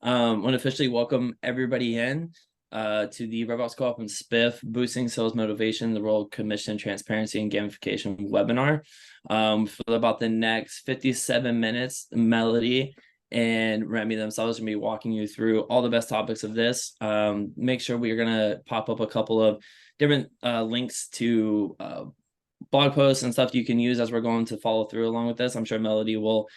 Want to officially welcome everybody in to the RevOps Co-op and Spiff Boosting Sales Motivation, the Role of Commission, Transparency, and Gamification webinar. For about the next 57 minutes, Melodie and Remi themselves are going to be walking you through all the best topics of this. Make sure we are going to pop up a couple of different links to blog posts and stuff you can use as we're going to follow through along with this. I'm sure Melodie will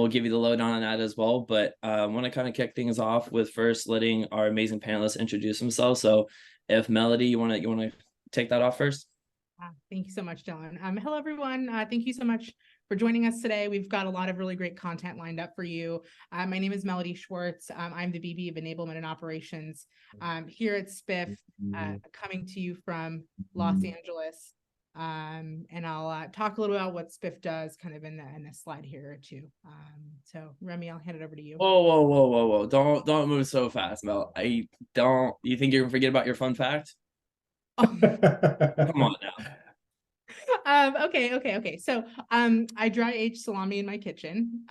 give you the lowdown on that as well. But I want to kind of kick things off with first letting our amazing panelists introduce themselves. So if Melodie, you want to take that off first? Thank you so much, Dylan. Hello, everyone. Thank you so much for joining us today. We've got a lot of really great content lined up for you. My name is Melodie Schwartz. I'm the VP of Enablement and Operations here at Spiff, coming to you from Los Angeles. And I'll talk a little about what Spiff does kind of in a slide here or two. So Remi, I'll hand it over to you. Whoa. Don't move so fast, Mel. You think you're gonna forget about your fun fact? Come on now. Okay. So I dry age salami in my kitchen.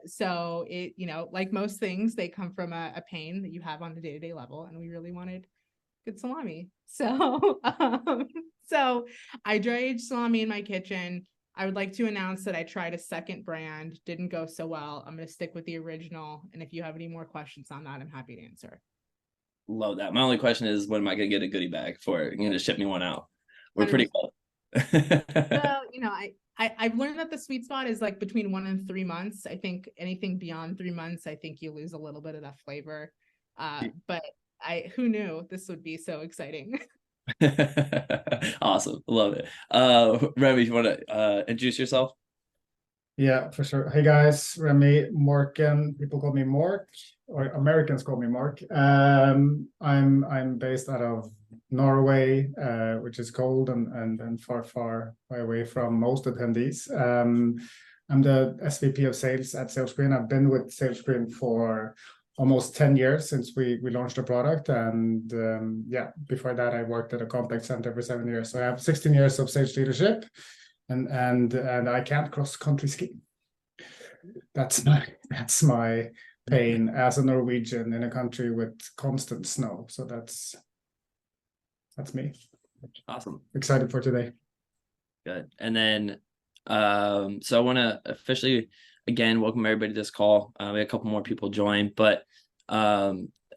So it, like most things, they come from a pain that you have on a day-to-day level, and we really wanted good salami. So so I dry age salami in my kitchen. I would like to announce that I tried a second brand, didn't go so well. I'm going to stick with the original, and if you have any more questions on that, I'm happy to answer. Love that. My only question is, when am I going to get a goodie bag for it? You're going to ship me one out? We're pretty close. Well, I've learned that the sweet spot is like between 1 and 3 months. I think anything beyond 3 months, I think you lose a little bit of that flavor. But who knew this would be so exciting? Awesome. Love it. Remi, you want to introduce yourself? Yeah, for sure. Hey guys, Remi, Morken. People call me Mork, or Americans call me Mork. I'm based out of Norway, which is cold and far away from most attendees. I'm the SVP of Sales at SalesScreen. I've been with SalesScreen for almost 10 years since we launched the product, and before that I worked at a contact center for 7 years. So I have 16 years of sales leadership. And I can't cross country ski. That's my pain as a Norwegian in a country with constant snow. So that's me. Awesome. Excited for today. Good. And then so I want to officially again welcome everybody to this call. We have a couple more people join, but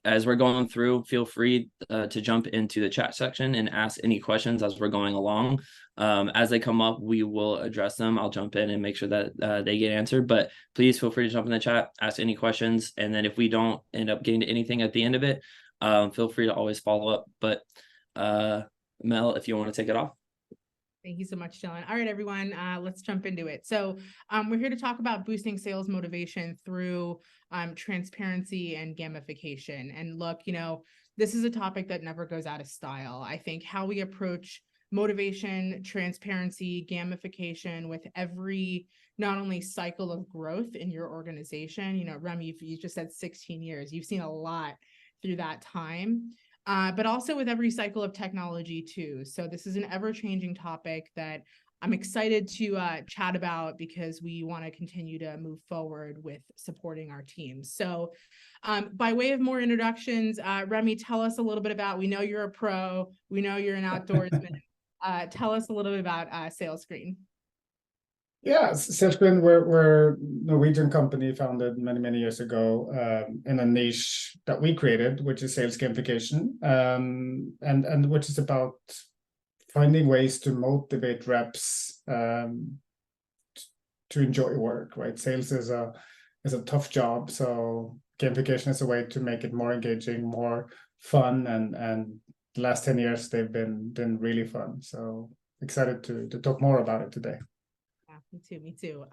as we're going through, feel free to jump into the chat section and ask any questions as we're going along. As they come up, we will address them. I'll jump in and make sure that they get answered, but please feel free to jump in the chat, ask any questions. And then if we don't end up getting to anything at the end of it, feel free to always follow up. But Mel, if you want to take it off. Thank you so much, Dylan. All right, everyone, let's jump into it. So we're here to talk about boosting sales motivation through transparency and gamification. And look, this is a topic that never goes out of style. I think how we approach motivation, transparency, gamification with every not only cycle of growth in your organization, Remi, you just said 16 years, you've seen a lot through that time. But also with every cycle of technology too. So this is an ever-changing topic that I'm excited to chat about because we want to continue to move forward with supporting our teams. So by way of more introductions, Remi, tell us a little bit about, we know you're a pro, we know you're an outdoorsman. Tell us a little bit about SalesScreen. Yeah, SalesScreen, we're a Norwegian company founded many years ago in a niche that we created, which is sales gamification, and which is about finding ways to motivate reps to enjoy work. Right, sales is a tough job, so gamification is a way to make it more engaging, more fun, and the last 10 years they've been really fun. So excited to talk more about it today. Me too.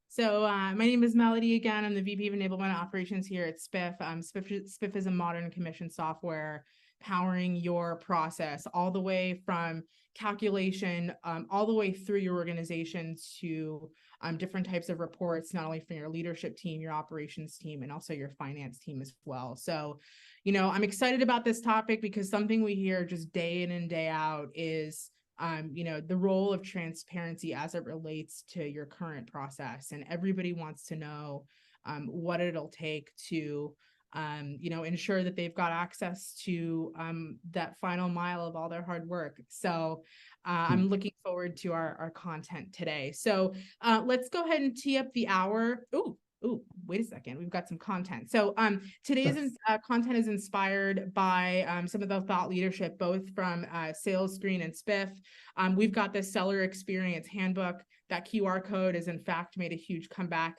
So my name is Melodie again. I'm the VP of Enablement Operations here at Spiff. Spiff is a modern commission software powering your process all the way from calculation, all the way through your organization to different types of reports, not only from your leadership team, your operations team, and also your finance team as well. So, I'm excited about this topic because something we hear just day in and day out is the role of transparency as it relates to your current process. And everybody wants to know what it'll take to ensure that they've got access to that final mile of all their hard work. So I'm looking forward to our content today. So let's go ahead and tee up the hour. Ooh, wait a second. We've got some content. So today's content is inspired by some of the thought leadership, both from Sales Screen and Spiff. We've got the Seller Experience Handbook. That QR code has in fact made a huge comeback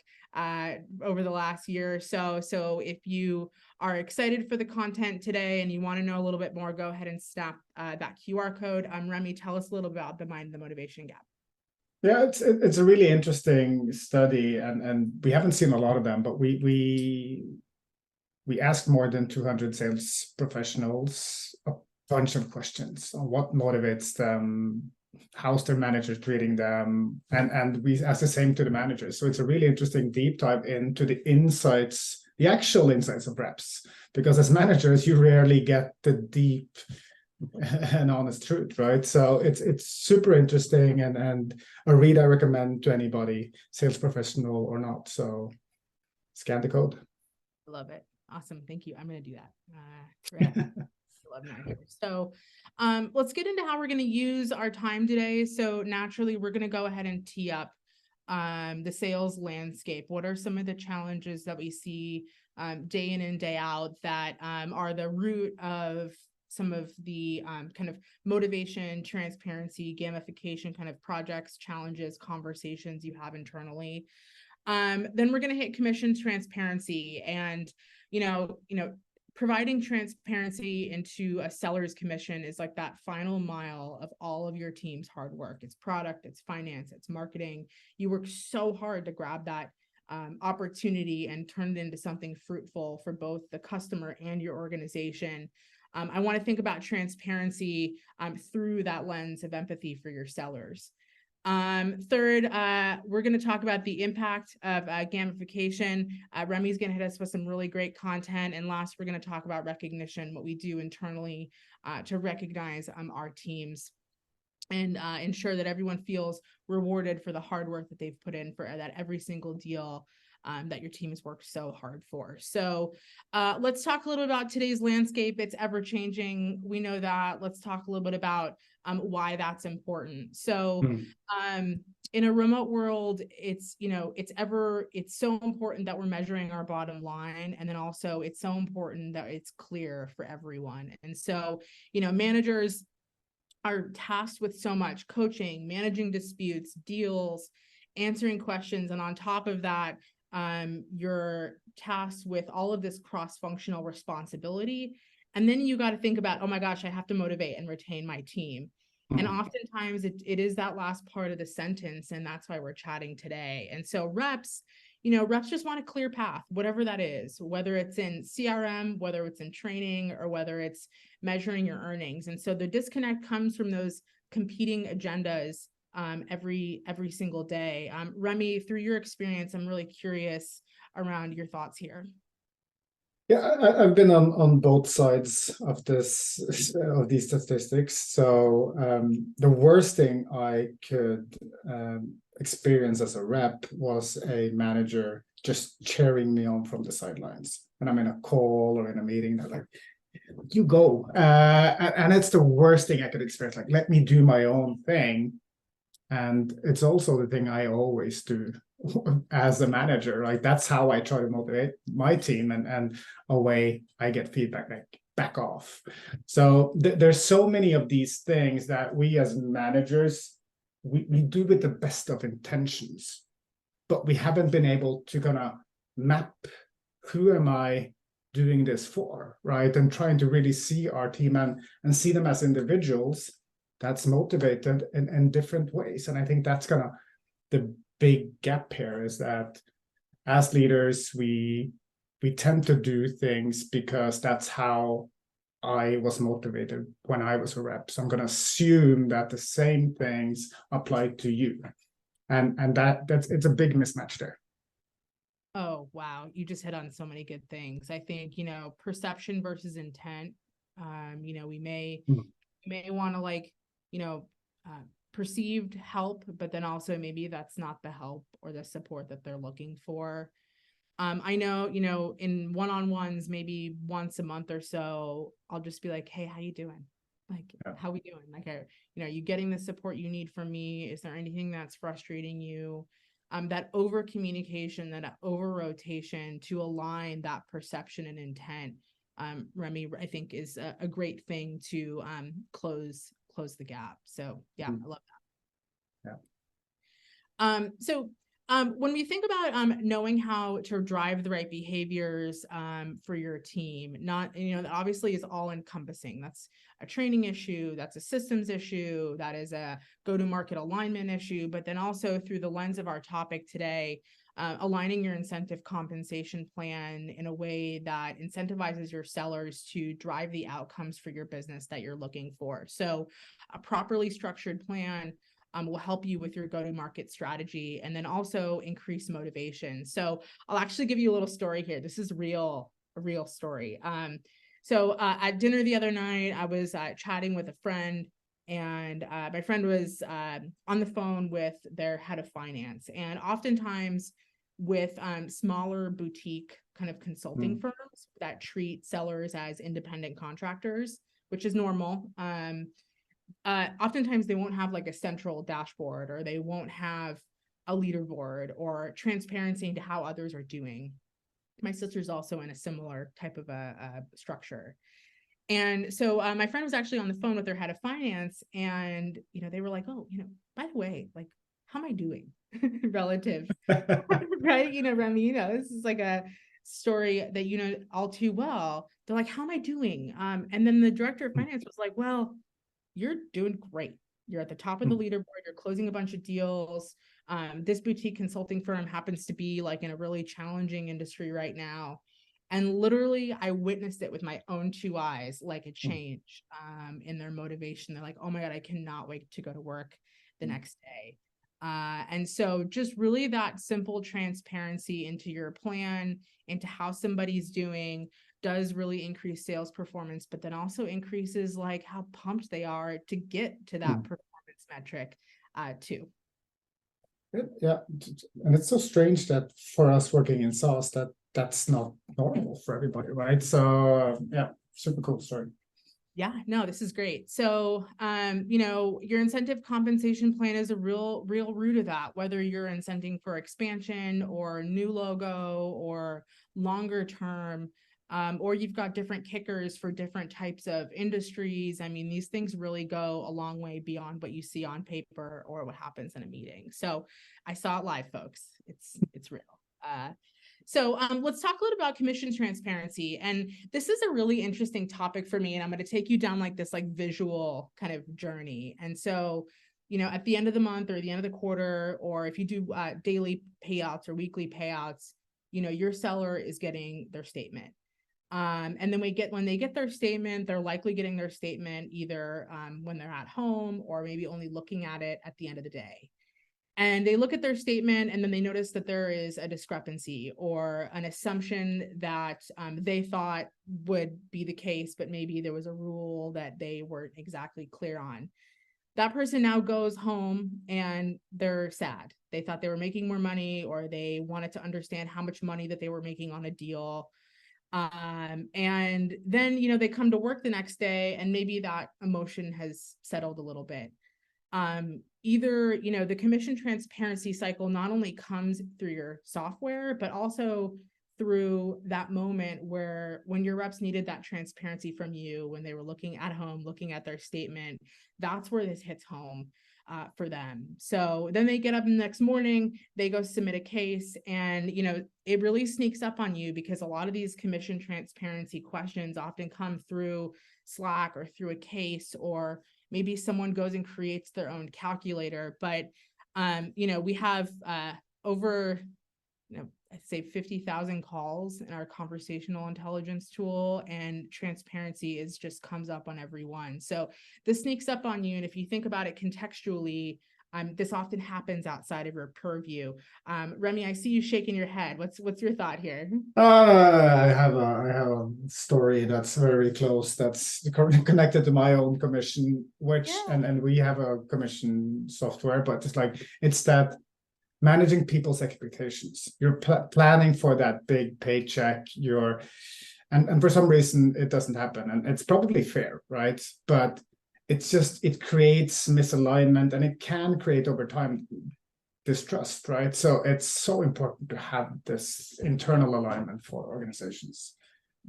over the last year or so. So if you are excited for the content today and you want to know a little bit more, go ahead and snap that QR code. Remi, tell us a little bit about the Mind the Motivation Gap. Yeah, it's a really interesting study, and we haven't seen a lot of them, but we asked more than 200 sales professionals a bunch of questions on what motivates them, how's their manager treating them, and we asked the same to the managers. So it's a really interesting deep dive into the insights, the actual insights of reps, because as managers, you rarely get the deep and honest truth, right? So it's super interesting, and a read I recommend to anybody, sales professional or not. So scan the code. Love it. Awesome. Thank you. I'm going to do that. So let's get into how we're going to use our time today. So naturally, we're going to go ahead and tee up the sales landscape. What are some of the challenges that we see day in and day out that are the root of some of the kind of motivation, transparency, gamification kind of projects, challenges, conversations you have internally. Then we're going to hit commission transparency and, providing transparency into a seller's commission is like that final mile of all of your team's hard work. It's product, it's finance, it's marketing. You work so hard to grab that opportunity and turn it into something fruitful for both the customer and your organization. I want to think about transparency through that lens of empathy for your sellers. Third, we're going to talk about the impact of gamification. Remi's going to hit us with some really great content. And last, we're going to talk about recognition, what we do internally to recognize our teams and ensure that everyone feels rewarded for the hard work that they've put in for that every single deal that your team has worked so hard for. So let's talk a little bit about today's landscape. It's ever changing. We know that. Let's talk a little bit about why that's important. So in a remote world, it's so important that we're measuring our bottom line. And then also it's so important that it's clear for everyone. And so, managers are tasked with so much: coaching, managing disputes, deals, answering questions. And on top of that, you're tasked with all of this cross-functional responsibility. And then you got to think about, oh my gosh, I have to motivate and retain my team. And oftentimes it is that last part of the sentence. And that's why we're chatting today. And so reps just want a clear path, whatever that is, whether it's in CRM, whether it's in training, or whether it's measuring your earnings. And so the disconnect comes from those competing agendas every single day. Remi, through your experience, I'm really curious around your thoughts here. Yeah, I've been on both sides of these statistics. So the worst thing I could experience as a rep was a manager just cheering me on from the sidelines when I'm in a call or in a meeting. They're like, "You go," and it's the worst thing I could experience. Like, let me do my own thing. And it's also the thing I always do as a manager. Like, that's how I try to motivate my team, and away I get feedback like, back off. So there's so many of these things that we as managers, we do with the best of intentions, but we haven't been able to kind of map, who am I doing this for, right? And trying to really see our team and see them as individuals that's motivated in different ways. And I think that's kind of the big gap here, is that as leaders, we tend to do things because that's how I was motivated when I was a rep. So I'm going to assume that the same things apply to you. And that's it's a big mismatch there. Oh, wow. You just hit on so many good things. I think, perception versus intent. We may want to perceived help, but then also maybe that's not the help or the support that they're looking for. I know, you know, in one-on-ones, maybe once a month or so, I'll just be like, hey, how you doing? Like, how we doing? Like, you know, are you getting the support you need from me? Is there anything that's frustrating you? That over communication, that over rotation to align that perception and intent, Remi, I think is a great thing to close the gap. So yeah, I love that. Yeah. So when we think about knowing how to drive the right behaviors for your team, not, you know, obviously is all encompassing. That's a training issue, that's a systems issue, that is a go-to-market alignment issue, but then also through the lens of our topic today, aligning your incentive compensation plan in a way that incentivizes your sellers to drive the outcomes for your business that you're looking for. So a properly structured plan will help you with your go-to-market strategy and then also increase motivation. So I'll actually give you a little story here. This is a real story. So at dinner the other night, I was chatting with a friend, and my friend was on the phone with their head of finance. And oftentimes with smaller boutique kind of consulting firms that treat sellers as independent contractors, which is normal. Oftentimes they won't have like a central dashboard, or they won't have a leaderboard or transparency into how others are doing. My sister's also in a similar type of a structure. And so my friend was actually on the phone with their head of finance, and, you know, they were like, oh, you know, by the way, like, how am I doing relative, right? You know, Remi, you know, this is like a story that, you know, all too well. They're like, how am I doing? And then the director of finance was like, well, you're doing great. You're at the top of the leaderboard. You're closing a bunch of deals. This boutique consulting firm happens to be like in a really challenging industry right now. And literally, I witnessed it with my own two eyes, like a change in their motivation. They're like, oh my God, I cannot wait to go to work the next day. And so just really that simple transparency into your plan, into how somebody's doing, does really increase sales performance, but then also increases like how pumped they are to get to that performance metric too. Yeah, and it's so strange that for us working in SaaS, that's not normal for everybody, right? So yeah, super cool story. Yeah, no, this is great. So, you know, your incentive compensation plan is a real root of that, whether you're incenting for expansion or new logo or longer term, or you've got different kickers for different types of industries. I mean, these things really go a long way beyond what you see on paper or what happens in a meeting. So I saw it live, folks. It's real. So let's talk a little about commission transparency. And this is a really interesting topic for me. And I'm going to take you down like this like visual kind of journey. And so, you know, at the end of the month or the end of the quarter, or if you do daily payouts or weekly payouts, you know, your seller is getting their statement. And then when they get their statement, they're likely getting their statement either when they're at home or maybe only looking at it at the end of the day. And they look at their statement and then they notice that there is a discrepancy or an assumption that they thought would be the case, but maybe there was a rule that they weren't exactly clear on. That person now goes home and they're sad. They thought they were making more money, or they wanted to understand how much money that they were making on a deal. And then, you know, they come to work the next day and maybe that emotion has settled a little bit. Either, you know, the commission transparency cycle not only comes through your software, but also through that moment where when your reps needed that transparency from you, when they were looking at home, looking at their statement, that's where this hits home for them. So then they get up the next morning, they go submit a case, and, you know, it really sneaks up on you because a lot of these commission transparency questions often come through Slack or through a case, or maybe someone goes and creates their own calculator. But, you know, we have over, you know, I'd say 50,000 calls in our conversational intelligence tool, and transparency is just comes up on every one. So this sneaks up on you. And if you think about it contextually, this often happens outside of your purview. Remi, I see you shaking your head. What's your thought here? I have a story that's very close, that's connected to my own commission, which and we have a commission software, but it's like it's that managing people's expectations. You're planning for that big paycheck. And for some reason it doesn't happen, and it's probably fair, right? But it creates misalignment, and it can create over time distrust, right? So it's so important to have this internal alignment for organizations.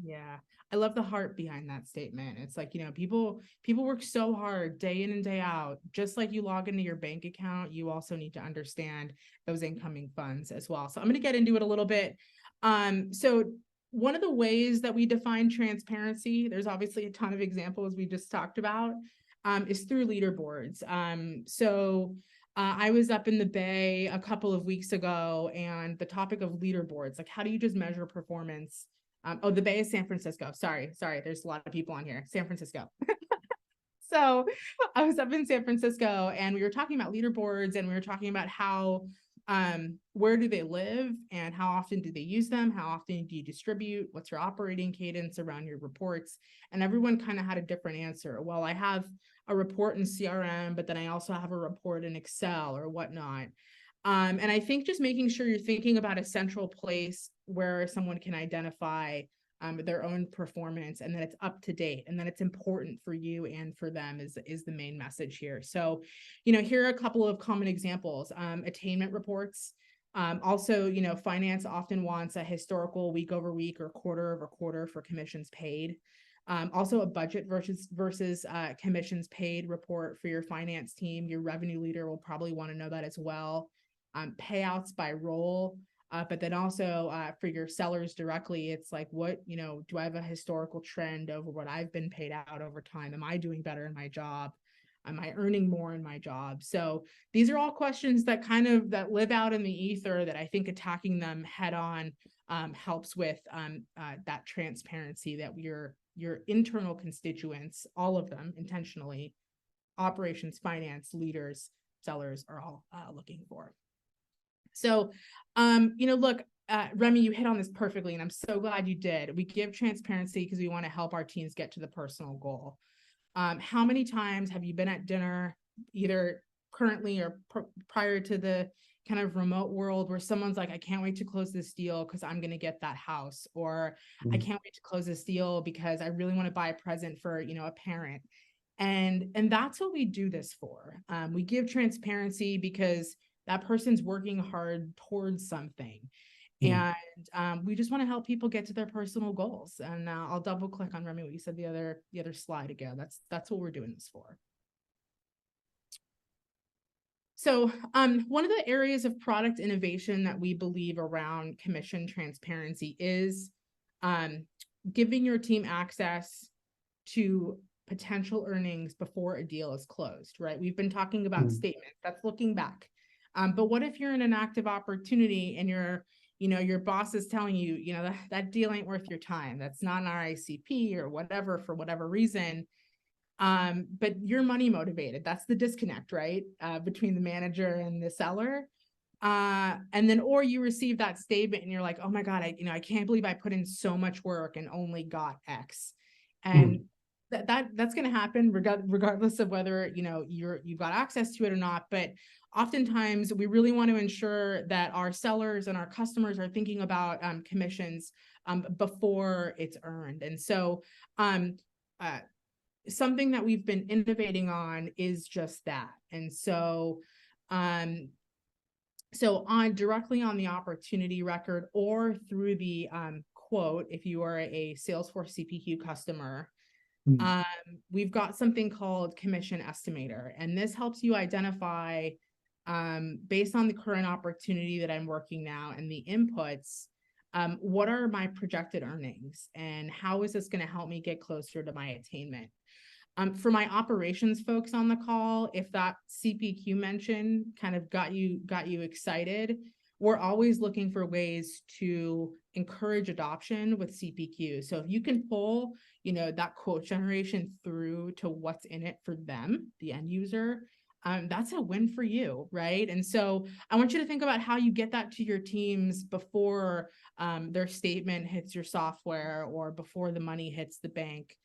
Yeah. I love the heart behind that statement. It's like, people work so hard day in and day out. Just like you log into your bank account, you also need to understand those incoming funds as well. So I'm going to get into it a little bit. So one of the ways that we define transparency, there's obviously a ton of examples we just talked about, is through leaderboards. I was up in the Bay a couple of weeks ago, and the topic of leaderboards, like how do you just measure performance? The Bay is San Francisco. Sorry. There's a lot of people on here. San Francisco. So I was up in San Francisco, and we were talking about leaderboards, and we were talking about how, where do they live and how often do they use them? How often do you distribute? What's your operating cadence around your reports? And everyone kind of had a different answer. Well, I have a report in CRM, but then I also have a report in Excel or whatnot. And I think just making sure you're thinking about a central place where someone can identify their own performance, and that it's up to date, and that it's important for you and for them is the main message here. So, here are a couple of common examples. Attainment reports. Also, finance often wants a historical week over week or quarter over quarter for commissions paid. Also a budget versus commissions paid report for your finance team. Your revenue leader will probably want to know that as well. Payouts by role, but then also for your sellers directly, it's like, what, do I have a historical trend over what I've been paid out over time? Am I doing better in my job? Am I earning more in my job? So these are all questions that that live out in the ether, that I think attacking them head on helps with that transparency that your internal constituents, all of them intentionally, operations, finance, leaders, sellers, are all looking for. So, look, Remi, you hit on this perfectly, and I'm so glad you did. We give transparency because we want to help our teams get to the personal goal. How many times have you been at dinner, either currently or prior to the kind of remote world, where someone's like, I can't wait to close this deal because I'm going to get that house, or I can't wait to close this deal because I really want to buy a present for, a parent. And that's what we do this for. We give transparency because that person's working hard towards something. And we just want to help people get to their personal goals. And I'll double click on, Remi, what you said the other slide ago. That's what we're doing this for. So one of the areas of product innovation that we believe around commission transparency is giving your team access to potential earnings before a deal is closed, right? We've been talking about statements. That's looking back. But what if you're in an active opportunity and your boss is telling you, that deal ain't worth your time. That's not an RICP or whatever, for whatever reason. But you're money motivated. That's the disconnect, right? Between the manager and the seller. And then, or you receive that statement and you're like, oh my God, I can't believe I put in so much work and only got X. And that's going to happen regardless of whether, you've got access to it or not. But oftentimes we really want to ensure that our sellers and our customers are thinking about commissions before it's earned. And so something that we've been innovating on is just that. And so directly on the opportunity record or through the quote, if you are a Salesforce CPQ customer, we've got something called Commission Estimator, and this helps you identify, based on the current opportunity that I'm working now and the inputs, what are my projected earnings and how is this going to help me get closer to my attainment? For my operations folks on the call, if that CPQ mention kind of got you excited, we're always looking for ways to encourage adoption with CPQ. So if you can pull, that quote generation through to what's in it for them, the end user, that's a win for you, right? And so I want you to think about how you get that to your teams before their statement hits your software or before the money hits the bank.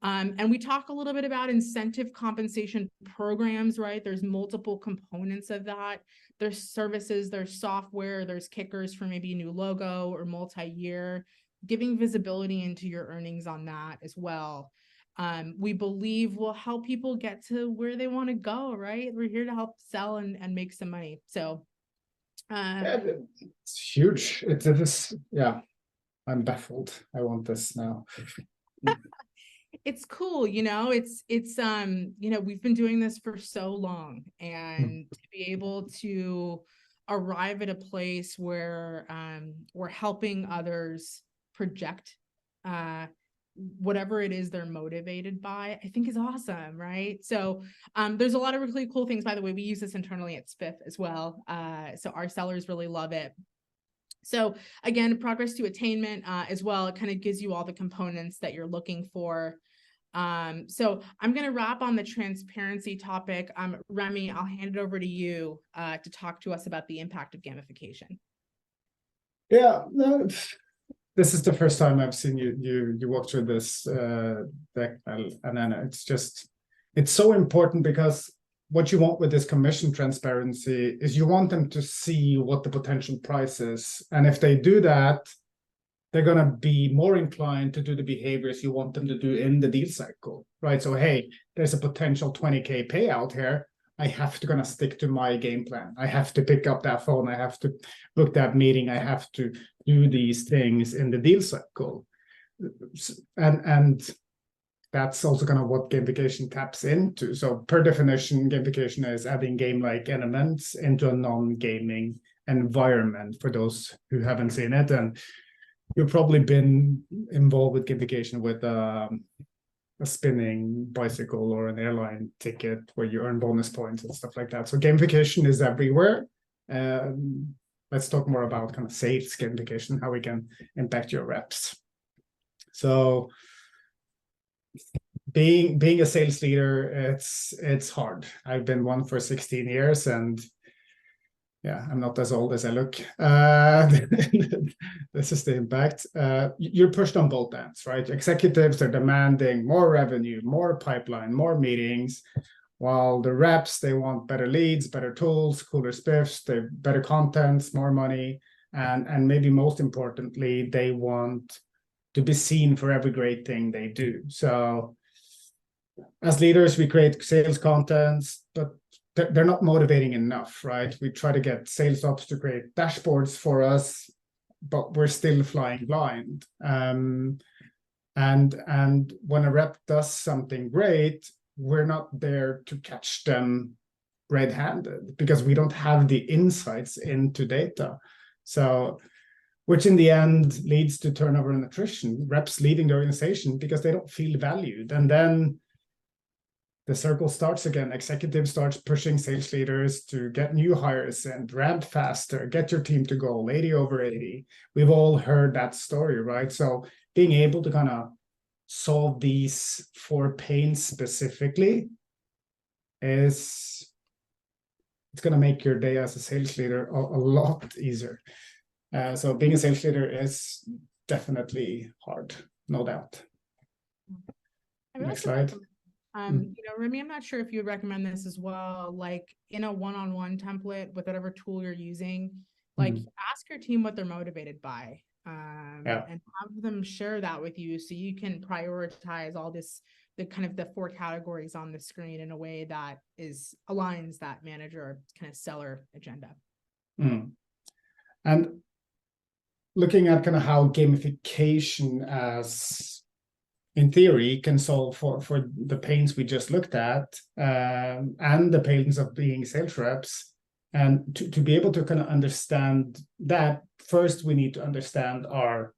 And we talk a little bit about incentive compensation programs, right? There's multiple components of that there's services, there's software, there's kickers for maybe a new logo or multi-year, giving visibility into your earnings on that as well. We believe will help people get to where they want to go, right? We're here to help sell and make some money. So yeah, it's huge. It is, yeah. I'm baffled. I want this now. It's cool, you know, it's you know, we've been doing this for so long, and to be able to arrive at a place where we're helping others project whatever it is they're motivated by, I think is awesome, right? So there's a lot of really cool things. By the way, we use this internally at Spiff as well. So our sellers really love it. So again, progress to attainment as well. It kind of gives you all the components that you're looking for. So I'm going to wrap on the transparency topic. Remi, I'll hand it over to you to talk to us about the impact of gamification. Yeah, no, this is the first time I've seen you walk through this deck, and then it's so important, because what you want with this commission transparency is you want them to see what the potential price is. And if they do that, they're going to be more inclined to do the behaviors you want them to do in the deal cycle, right? So, hey, there's a potential 20K payout here. I have to gonna stick to my game plan. I have to pick up that phone. I have to book that meeting. I have to do these things in the deal cycle. And that's also kind of what gamification taps into. So per definition, gamification is adding game-like elements into a non-gaming environment, for those who haven't seen it. And you've probably been involved with gamification with a spinning bicycle or an airline ticket where you earn bonus points and stuff like that. So gamification is everywhere. Let's talk more about kind of sales gamification, how we can impact your reps. So being a sales leader, it's hard. I've been one for 16 years, and yeah, I'm not as old as I look. This is the impact. You're pushed on both ends, right? Executives are demanding more revenue, more pipeline, more meetings, while the reps, they want better leads, better tools, cooler spiffs, they better contents, more money, and maybe most importantly, they want to be seen for every great thing they do. So as leaders, we create sales contents, but they're not motivating enough, right? We try to get sales ops to create dashboards for us, but we're still flying blind. And when a rep does something great, we're not there to catch them red-handed because we don't have the insights into data. So, which in the end leads to turnover and attrition, reps leaving the organization because they don't feel valued. And then the circle starts again. Executive starts pushing sales leaders to get new hires and ramp faster, get your team to goal, 80 over 80. We've all heard that story, right? So being able to kind of solve these 4 pains specifically it's going to make your day as a sales leader a lot easier. So being a sales leader is definitely hard, no doubt. Next slide. You know, Remi, I'm not sure if you would recommend this as well, like in a one-on-one template with whatever tool you're using, like ask your team what they're motivated by, and have them share that with you so you can prioritize all this, the kind of the 4 categories on the screen in a way that aligns that manager kind of seller agenda. And looking at kind of how gamification as in theory can solve for the pains we just looked at, and the pains of being sales reps. And to be able to kind of understand that, first we need to understand our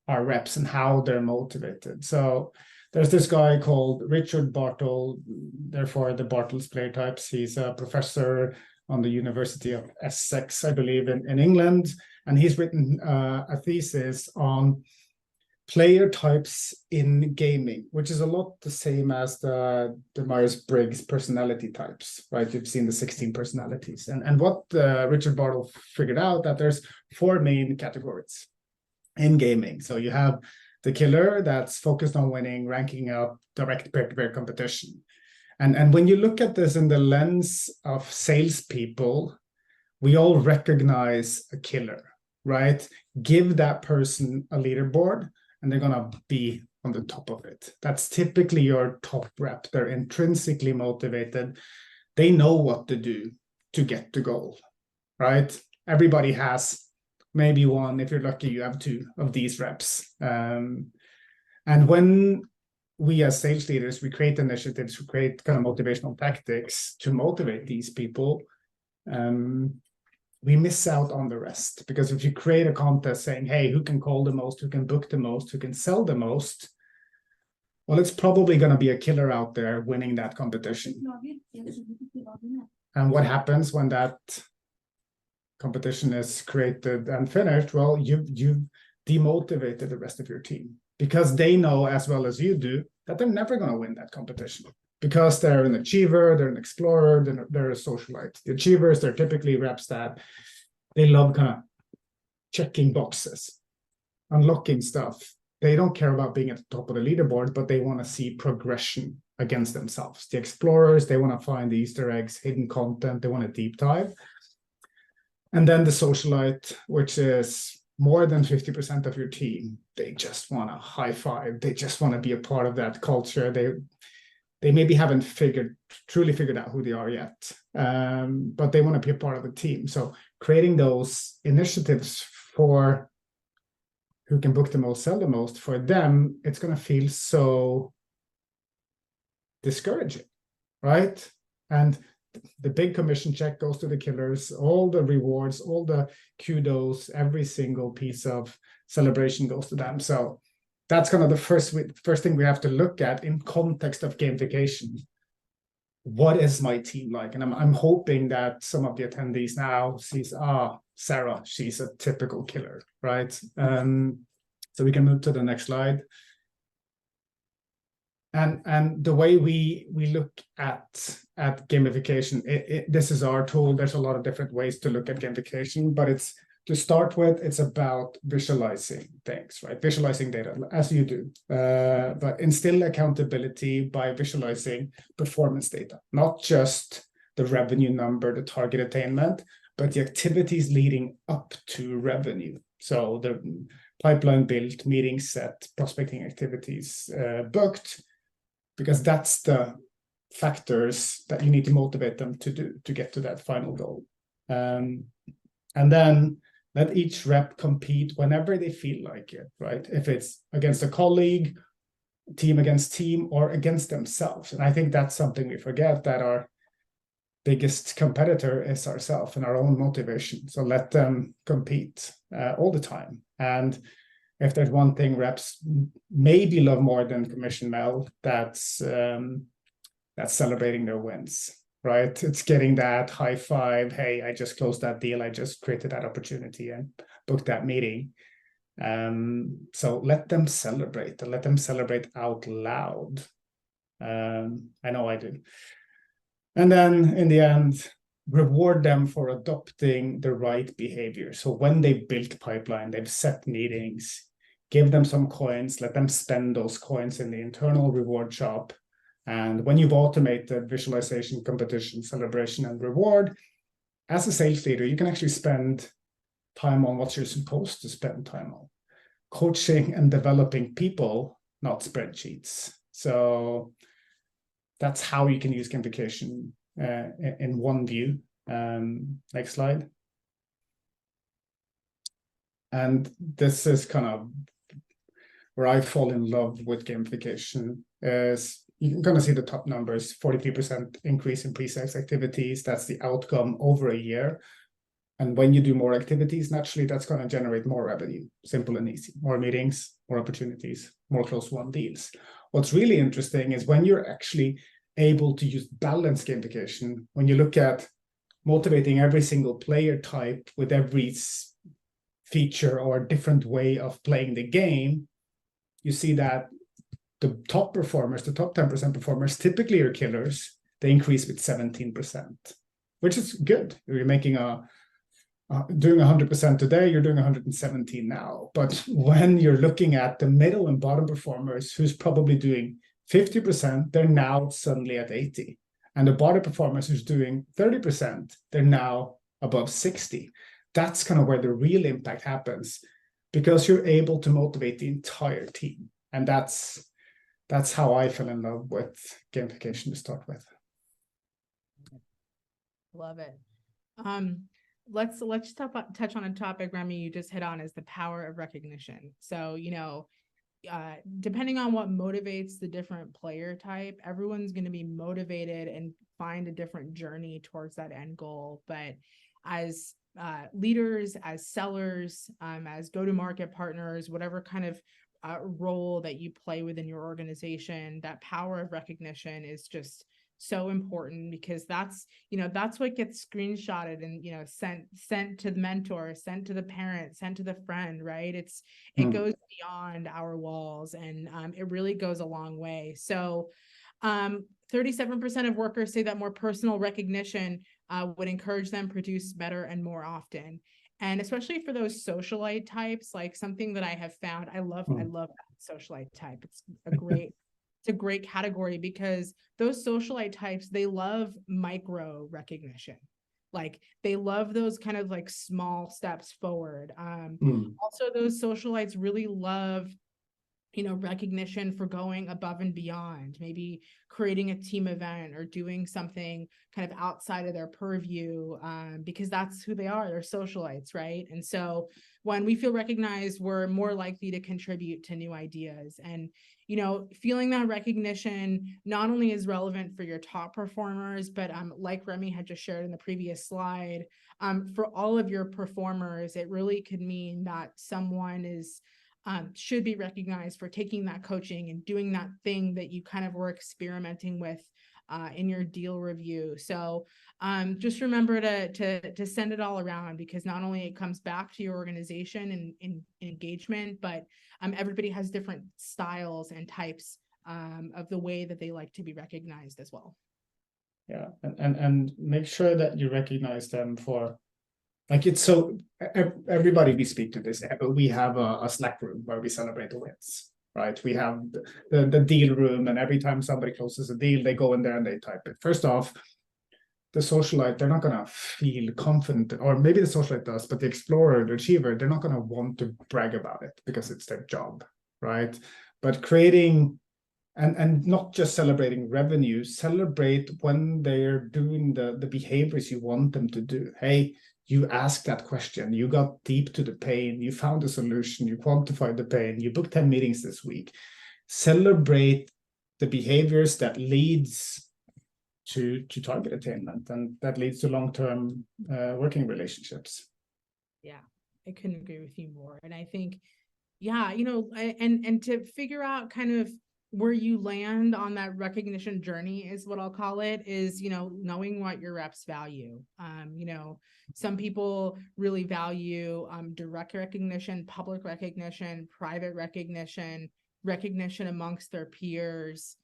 reps and how they're motivated. So there's this guy called Richard Bartle, therefore the Bartle's player types. He's a professor on the University of Essex, I believe, in England. And he's written a thesis on player types in gaming, which is a lot the same as the Myers-Briggs personality types, right? You've seen the 16 personalities. And what Richard Bartle figured out that there's 4 main categories in gaming. So you have the killer that's focused on winning, ranking up, direct peer-to-peer competition. And when you look at this in the lens of salespeople, we all recognize a killer, right? Give that person a leaderboard and they're gonna be on the top of it. That's typically your top rep. They're intrinsically motivated. They know what to do to get to goal, right? Everybody has maybe one, if you're lucky, you have two of these reps. And when we as sales leaders, we create initiatives, we create kind of motivational tactics to motivate these people, we miss out on the rest. Because if you create a contest saying, hey, who can call the most, who can book the most, who can sell the most, well, it's probably going to be a killer out there winning that competition. And what happens when that competition is created and finished? Well, you've demotivated the rest of your team, because they know as well as you do that they're never going to win that competition, because they're an achiever, they're an explorer, they're a socialite. The achievers, they're typically reps that they love kind of checking boxes, unlocking stuff. They don't care about being at the top of the leaderboard, but they want to see progression against themselves. The explorers, they want to find the Easter eggs, hidden content, they want to deep dive. And then the socialite, which is more than 50% of your team, they just want to high five. They just want to be a part of that culture. They maybe haven't truly figured out who they are yet, but they want to be a part of the team. So creating those initiatives for who can book the most, sell the most, for them, it's going to feel so discouraging, right? And the big commission check goes to the killers, all the rewards, all the kudos, every single piece of celebration goes to them. So that's kind of the first thing we have to look at in context of gamification. What is my team like? And I'm hoping that some of the attendees now sees, Sarah, she's a typical killer, right? So we can move to the next slide. And the way we look at gamification, this is our tool. There's a lot of different ways to look at gamification, but it's, to start with, it's about visualizing things, right? Visualizing data, as you do, but instill accountability by visualizing performance data, not just the revenue number, the target attainment, but the activities leading up to revenue. So the pipeline built, meetings set, prospecting activities booked, because that's the factors that you need to motivate them to do to get to that final goal. And then let each rep compete whenever they feel like it, right? If it's against a colleague, team against team, or against themselves. And I think that's something we forget, that our biggest competitor is ourselves and our own motivation. So let them compete all the time. And if there's one thing reps maybe love more than commission Mel, that's celebrating their wins, right? It's getting that high five. Hey, I just closed that deal. I just created that opportunity and booked that meeting. So let them celebrate, and let them celebrate out loud. I know I do. And then in the end, reward them for adopting the right behavior. So when they built pipeline, they've set meetings, give them some coins, let them spend those coins in the internal reward shop. And when you've automated visualization, competition, celebration, and reward, as a sales leader, you can actually spend time on what you're supposed to spend time on. Coaching and developing people, not spreadsheets. So that's how you can use gamification in one view. Next slide. And this is kind of where I fall in love with gamification. Is you can kind of see the top numbers, 43% increase in pre-sales activities. That's the outcome over a year. And when you do more activities, naturally, that's going to generate more revenue. Simple and easy. More meetings, more opportunities, more close-won deals. What's really interesting is when you're actually able to use balanced gamification, when you look at motivating every single player type with every feature or different way of playing the game, you see that the top performers, the top 10% performers, typically are killers. They increase with 17%, which is good. You're making doing 100% today, you're doing 117 now. But when you're looking at the middle and bottom performers, who's probably doing 50%, they're now suddenly at 80. And the bottom performers who's doing 30%, they're now above 60. That's kind of where the real impact happens, because you're able to motivate the entire team. And that's how I fell in love with gamification to start with. Love it. Let's touch on a topic, Remi, you just hit on, is the power of recognition. So, depending on what motivates the different player type, everyone's going to be motivated and find a different journey towards that end goal. But as leaders, as sellers, as go-to-market partners, whatever kind of role that you play within your organization, that power of recognition is just so important, because that's what gets screenshotted and sent to the mentor, sent to the parent, sent to the friend, right? It goes beyond our walls, and it really goes a long way. So 37% of workers say that more personal recognition would encourage them produce better and more often. And especially for those socialite types, like something that I have found, I love that socialite type. It's a great category, because those socialite types, they love micro recognition. Like they love those kind of like small steps forward. Also, those socialites really love recognition for going above and beyond, maybe creating a team event or doing something kind of outside of their purview, because that's who they are. They're socialites, right? And so when we feel recognized, we're more likely to contribute to new ideas. And, feeling that recognition not only is relevant for your top performers, but like Remi had just shared in the previous slide, for all of your performers, it really could mean that someone should be recognized for taking that coaching and doing that thing that you kind of were experimenting with in your deal review. So just remember to send it all around, because not only it comes back to your organization and in engagement, but everybody has different styles and types of the way that they like to be recognized as well. Yeah, and make sure that you recognize them for, like, it's so everybody we speak to this, we have a Slack room where we celebrate the wins, right? We have the deal room, and every time somebody closes a deal, they go in there and they type it. First off, the socialite, they're not going to feel confident, or maybe the socialite does, but the explorer, the achiever, they're not going to want to brag about it because it's their job, right? But creating and not just celebrating revenue, celebrate when they're doing the behaviors you want them to do. Hey, you asked that question, you got deep to the pain, you found a solution, you quantified the pain, you booked 10 meetings this week. Celebrate the behaviors that leads to target attainment, and that leads to long-term working relationships. Yeah, I couldn't agree with you more. And I think, and to figure out kind of where you land on that recognition journey is what I'll call it, is, knowing what your reps value. Some people really value direct recognition, public recognition, private recognition amongst their peers.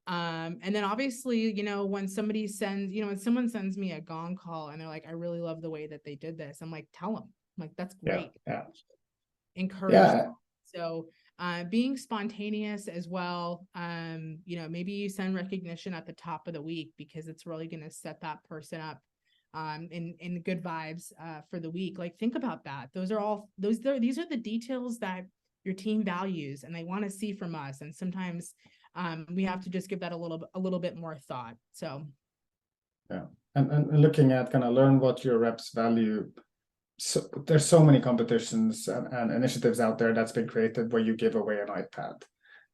And then obviously, when somebody sends, when someone sends me a gong call and they're like, I really love the way that they did this, I'm like, tell them. I'm like, that's great. Yeah. Encourage them. So being spontaneous as well. Maybe you send recognition at the top of the week, because it's really going to set that person up in good vibes for the week. Like, think about that. These are the details that your team values and they want to see from us. And sometimes we have to just give that a little bit more thought. So yeah, and looking at kind of learn what your reps value. So there's so many competitions and initiatives out there that's been created where you give away an iPad,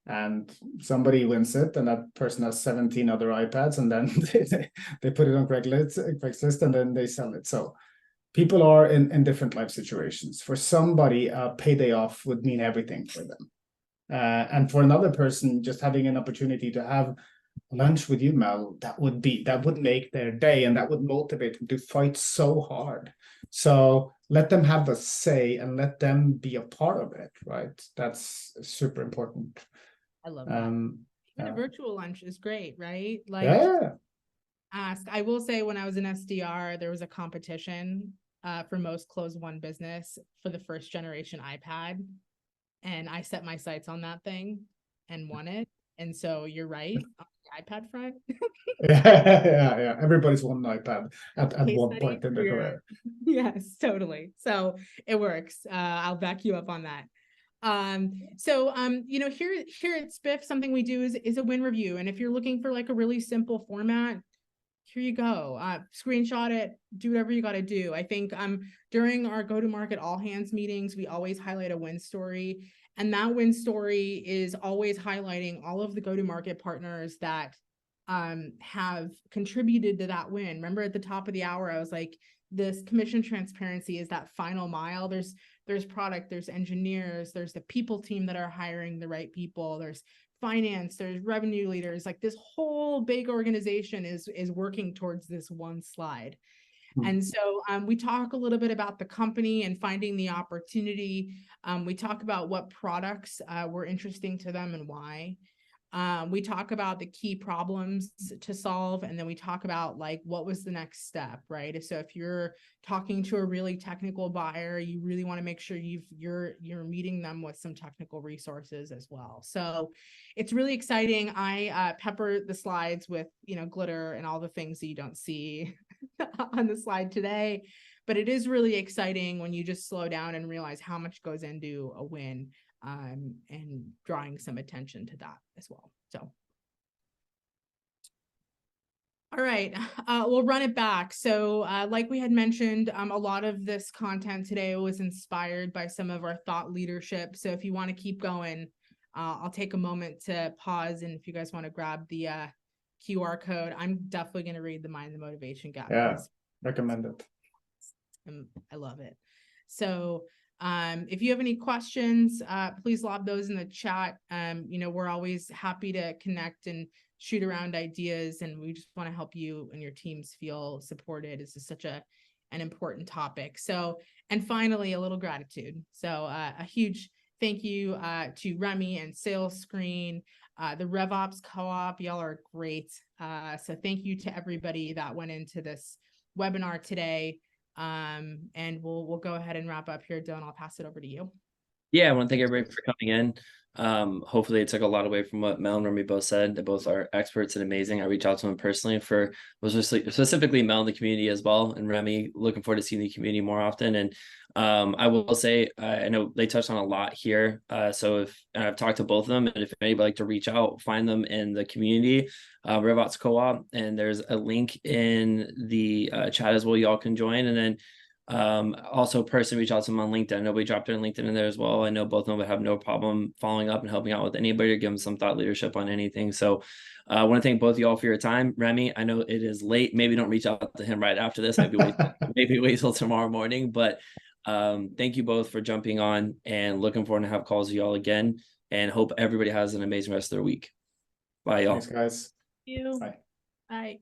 and somebody wins it, and that person has 17 other iPads, and then they put it on Craigslist and then they sell it. So people are in different life situations. For somebody, a payday off would mean everything for them. And for another person, just having an opportunity to have lunch with you, Mel, that would make their day, and that would motivate them to fight so hard. So let them have a say and let them be a part of it, right? That's super important. I love that. Even a virtual lunch is great, right? Like, I will say, when I was in SDR, there was a competition for most closed won business for the first generation iPad. And I set my sights on that thing and won it. And so you're right, on the iPad front. Yeah. Everybody's on an iPad at one point in their career. Yes, totally. So it works. I'll back you up on that. You know, here at Spiff, something we do is a win review. And if you're looking for like a really simple format, here you go. Screenshot it, do whatever you got to do. I think during our go-to-market all hands meetings, we always highlight a win story. And that win story is always highlighting all of the go-to-market partners that have contributed to that win. Remember at the top of the hour, I was like, this commission transparency is that final mile. There's product, there's engineers, there's the people team that are hiring the right people, there's finance, there's revenue leaders. Like this whole big organization is working towards this one slide. And so we talk a little bit about the company and finding the opportunity. We talk about what products were interesting to them and why. We talk about the key problems to solve, and then we talk about like what was the next step, right? So if you're talking to a really technical buyer, you really want to make sure you're meeting them with some technical resources as well. So it's really exciting. I pepper the slides with, you know, glitter and all the things that you don't see on the slide today, but it is really exciting when you just slow down and realize how much goes into a win. And drawing some attention to that as well. So, all right, we'll run it back. So like we had mentioned, a lot of this content today was inspired by some of our thought leadership. So if you want to keep going, I'll take a moment to pause. And if you guys want to grab the QR code, I'm definitely going to read the Mind the Motivation Gap. Yeah, recommend it. I love it. So if you have any questions, please lob those in the chat. You know, we're always happy to connect and shoot around ideas, and we just want to help you and your teams feel supported. This is such an important topic. So, and finally, a little gratitude. So a huge thank you to Remi and Sales Screen, the RevOps Co-op. Y'all are great. So thank you to everybody that went into this webinar today. And we'll go ahead and wrap up here. Dylan, I'll pass it over to you. Yeah, I want to thank everybody for coming in. Hopefully it took a lot away from what Mel and Remi both said. They both are experts and amazing. I reached out to them personally specifically Mel in the community as well, and Remi, looking forward to seeing the community more often. And I will say, I know they touched on a lot here. So if I've talked to both of them, and if anybody would like to reach out, find them in the community, RevOps Co-op, and there's a link in the chat as well. Y'all can join, and then also personally reach out to them on LinkedIn. I know we dropped their LinkedIn in there as well. I know both of them would have no problem following up and helping out with anybody or give them some thought leadership on anything. So I want to thank both of y'all for your time. Remi, I know it is late. Maybe don't reach out to him right after this. Maybe wait till tomorrow morning. But thank you both for jumping on, and looking forward to have calls with y'all again, and hope everybody has an amazing rest of their week. Bye, y'all. Thanks, guys. Thank you. Bye. Bye.